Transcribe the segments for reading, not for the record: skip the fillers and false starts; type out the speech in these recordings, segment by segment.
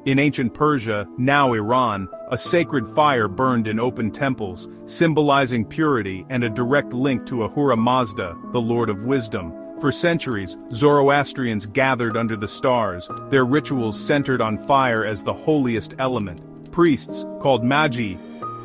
In ancient Persia, now Iran, a sacred fire burned in open temples, symbolizing purity and a direct link to Ahura Mazda, the Lord of Wisdom. For centuries, Zoroastrians gathered under the stars, their rituals centered on fire as the holiest element. Priests, called magi,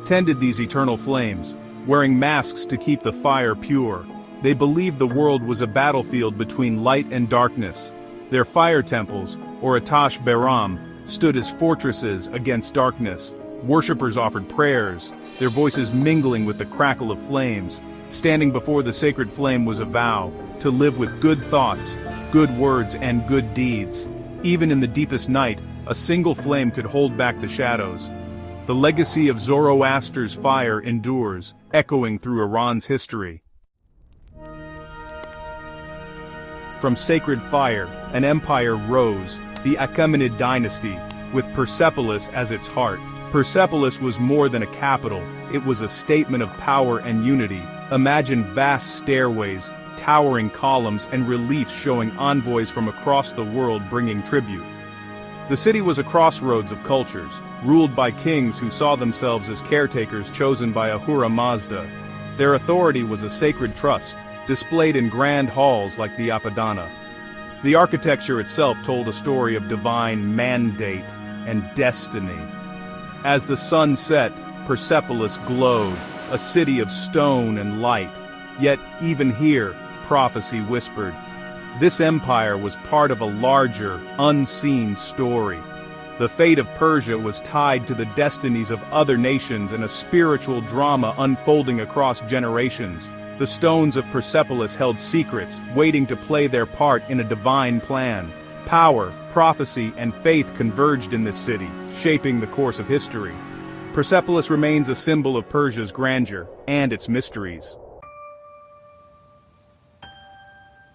tended these eternal flames, wearing masks to keep the fire pure. They believed the world was a battlefield between light and darkness. Their fire temples, or Atash Beram, stood as fortresses against darkness. Worshippers offered prayers, their voices mingling with the crackle of flames. Standing before the sacred flame was a vow, to live with good thoughts, good words and good deeds. Even in the deepest night, a single flame could hold back the shadows. The legacy of Zoroaster's fire endures, echoing through Iran's history. From sacred fire, an empire rose, the Achaemenid dynasty, with Persepolis as its heart. Persepolis was more than a capital, it was a statement of power and unity. Imagine vast stairways, towering columns and reliefs showing envoys from across the world bringing tribute. The city was a crossroads of cultures, ruled by kings who saw themselves as caretakers chosen by Ahura Mazda. Their authority was a sacred trust, displayed in grand halls like the Apadana. The architecture itself told a story of divine mandate and destiny. As the sun set, Persepolis glowed, a city of stone and light. Yet, even here, prophecy whispered. This empire was part of a larger, unseen story. The fate of Persia was tied to the destinies of other nations and a spiritual drama unfolding across generations. The stones of Persepolis held secrets, waiting to play their part in a divine plan. Power, prophecy, and faith converged in this city, shaping the course of history. Persepolis remains a symbol of Persia's grandeur and its mysteries.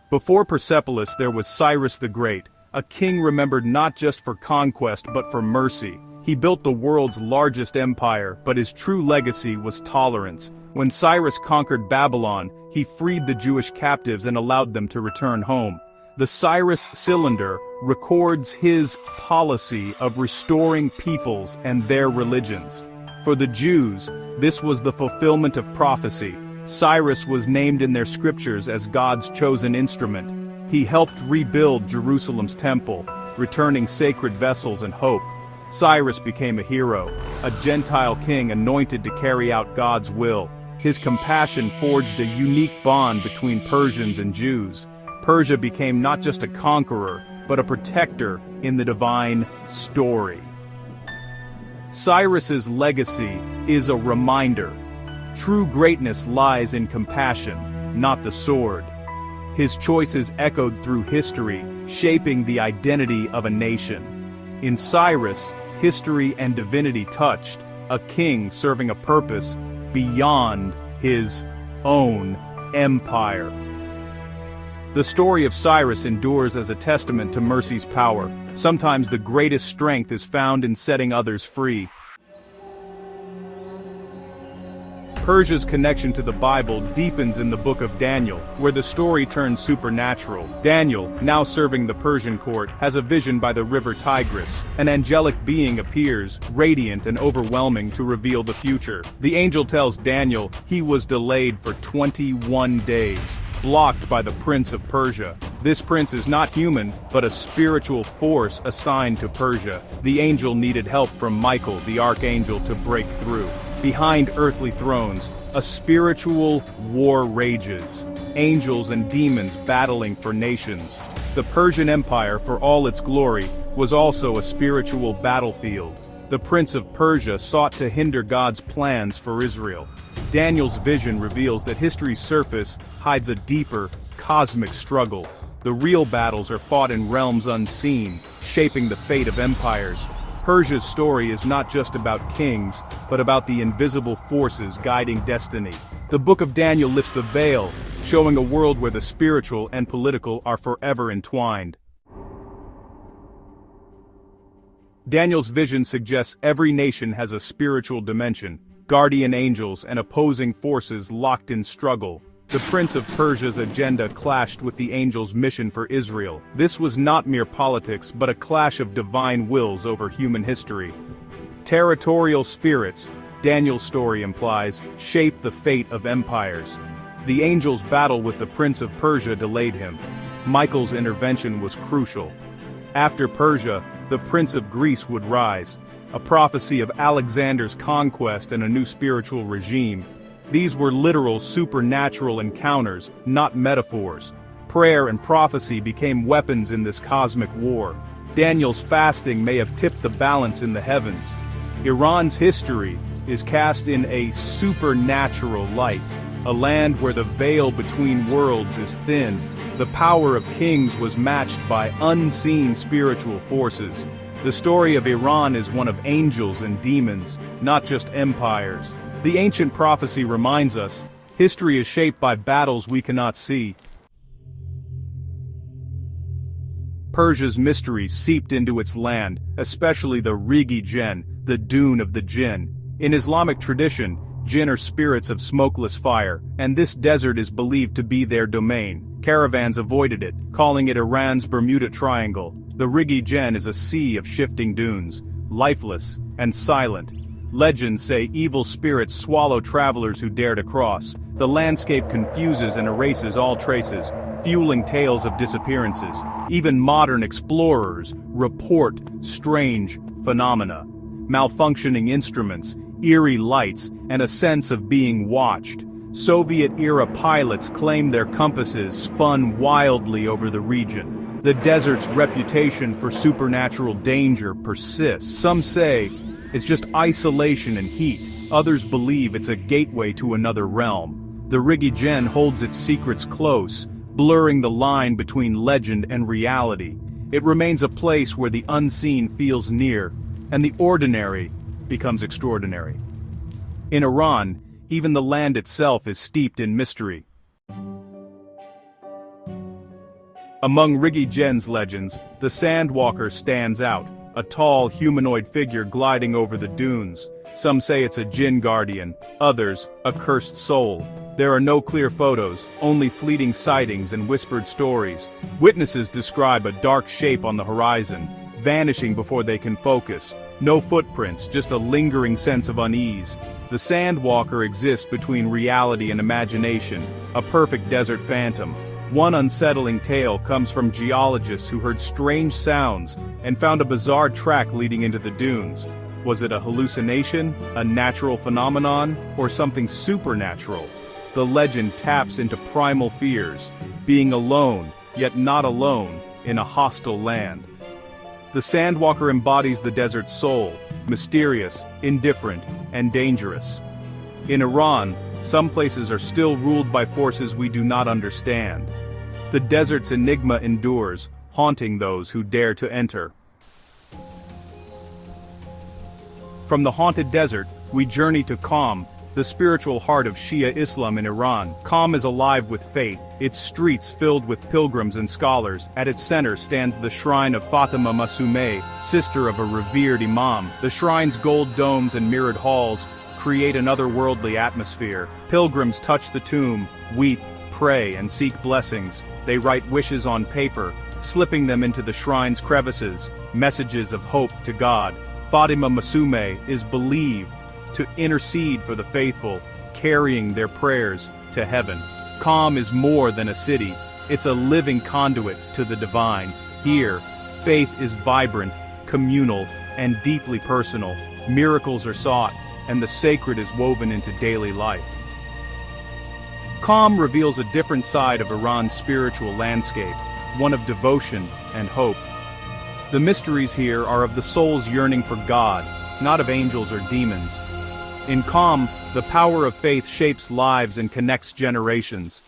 Before Persepolis there was Cyrus the Great, a king remembered not just for conquest but for mercy. He built the world's largest empire, but his true legacy was tolerance. When Cyrus conquered Babylon, he freed the Jewish captives and allowed them to return home. The Cyrus Cylinder records his policy of restoring peoples and their religions. For the Jews, this was the fulfillment of prophecy. Cyrus was named in their scriptures as God's chosen instrument. He helped rebuild Jerusalem's temple, returning sacred vessels and hope. Cyrus became a hero, a Gentile king anointed to carry out God's will. His compassion forged a unique bond between Persians and Jews. Persia became not just a conqueror, but a protector in the divine story. Cyrus's legacy is a reminder. True greatness lies in compassion, not the sword. His choices echoed through history, shaping the identity of a nation. In Cyrus, history and divinity touched, a king serving a purpose beyond his own empire. The story of Cyrus endures as a testament to mercy's power. Sometimes the greatest strength is found in setting others free. Persia's connection to the Bible deepens in the book of Daniel, where the story turns supernatural. Daniel, now serving the Persian court, has a vision by the river Tigris. An angelic being appears, radiant and overwhelming, to reveal the future. The angel tells Daniel he was delayed for 21 days, blocked by the prince of Persia. This prince is not human, but a spiritual force assigned to Persia. The angel needed help from Michael, the archangel, to break through. Behind earthly thrones, a spiritual war rages. Angels and demons battling for nations. The Persian Empire, for all its glory, was also a spiritual battlefield. The Prince of Persia sought to hinder God's plans for Israel. Daniel's vision reveals that history's surface hides a deeper, cosmic struggle. The real battles are fought in realms unseen, shaping the fate of empires. Persia's story is not just about kings, but about the invisible forces guiding destiny. The Book of Daniel lifts the veil, showing a world where the spiritual and political are forever entwined. Daniel's vision suggests every nation has a spiritual dimension, guardian angels and opposing forces locked in struggle. The Prince of Persia's agenda clashed with the angel's mission for Israel. This was not mere politics but a clash of divine wills over human history. Territorial spirits, Daniel's story implies, shape the fate of empires. The angel's battle with the Prince of Persia delayed him. Michael's intervention was crucial. After Persia, the Prince of Greece would rise, a prophecy of Alexander's conquest and a new spiritual regime. These were literal supernatural encounters, not metaphors. Prayer and prophecy became weapons in this cosmic war. Daniel's fasting may have tipped the balance in the heavens. Iran's history is cast in a supernatural light, a land where the veil between worlds is thin. The power of kings was matched by unseen spiritual forces. The story of Iran is one of angels and demons, not just empires. The ancient prophecy reminds us, history is shaped by battles we cannot see. Persia's mysteries seeped into its land, especially the Rigi Jenn, the dune of the jinn. In Islamic tradition, jinn are spirits of smokeless fire, and this desert is believed to be their domain. Caravans avoided it, calling it Iran's Bermuda Triangle. The Rigi Jenn is a sea of shifting dunes, lifeless and silent. Legends say evil spirits swallow travelers who dare to cross. The landscape confuses and erases all traces, fueling tales of disappearances. Even modern explorers report strange phenomena. Malfunctioning instruments, eerie lights, and a sense of being watched. Soviet-era pilots claim their compasses spun wildly over the region. The desert's reputation for supernatural danger persists. Some say it's just isolation and heat. Others believe it's a gateway to another realm. The Rigi Jenn holds its secrets close, blurring the line between legend and reality. It remains a place where the unseen feels near, and the ordinary becomes extraordinary. In Iran, even the land itself is steeped in mystery. Among Rigi Jenn's legends, the Sandwalker stands out, a tall humanoid figure gliding over the dunes. Some say it's a jinn guardian, others, a cursed soul. There are no clear photos, only fleeting sightings and whispered stories. Witnesses describe a dark shape on the horizon, vanishing before they can focus. No footprints, just a lingering sense of unease. The Sandwalker exists between reality and imagination, a perfect desert phantom. One unsettling tale comes from geologists who heard strange sounds and found a bizarre track leading into the dunes. Was it a hallucination, a natural phenomenon, or something supernatural? The legend taps into primal fears, being alone, yet not alone, in a hostile land. The Sandwalker embodies the desert's soul, mysterious, indifferent, and dangerous. In Iran, some places are still ruled by forces we do not understand. The desert's enigma endures, haunting those who dare to enter. From the haunted desert, we journey to Qom, the spiritual heart of Shia Islam in Iran. Qom is alive with faith, its streets filled with pilgrims and scholars. At its center stands the shrine of Fatima Masumeh, sister of a revered imam. The shrine's gold domes and mirrored halls create an otherworldly atmosphere. Pilgrims touch the tomb, weep, pray, and seek blessings. They write wishes on paper, slipping them into the shrine's crevices, messages of hope to God. Fatima Masumeh is believed to intercede for the faithful, carrying their prayers to heaven. Qom is more than a city, it's a living conduit to the divine. Here, faith is vibrant, communal, and deeply personal. Miracles are sought, and the sacred is woven into daily life. Qom reveals a different side of Iran's spiritual landscape, one of devotion and hope. The mysteries here are of the soul's yearning for God, not of angels or demons. In Qom, the power of faith shapes lives and connects generations.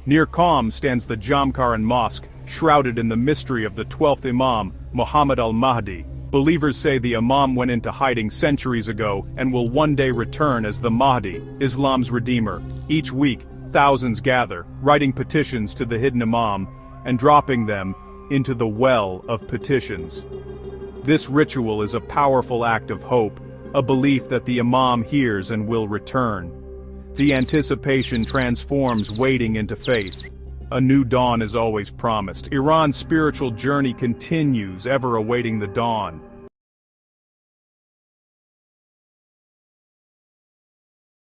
Near Qom stands the Jamkaran Mosque, shrouded in the mystery of the 12th Imam, Muhammad al-Mahdi. Believers say the Imam went into hiding centuries ago and will one day return as the Mahdi, Islam's Redeemer. Each week, thousands gather, writing petitions to the hidden Imam and dropping them into the well of petitions. This ritual is a powerful act of hope, a belief that the Imam hears and will return. The anticipation transforms waiting into faith. A new dawn is always promised. Iran's spiritual journey continues, ever awaiting the dawn.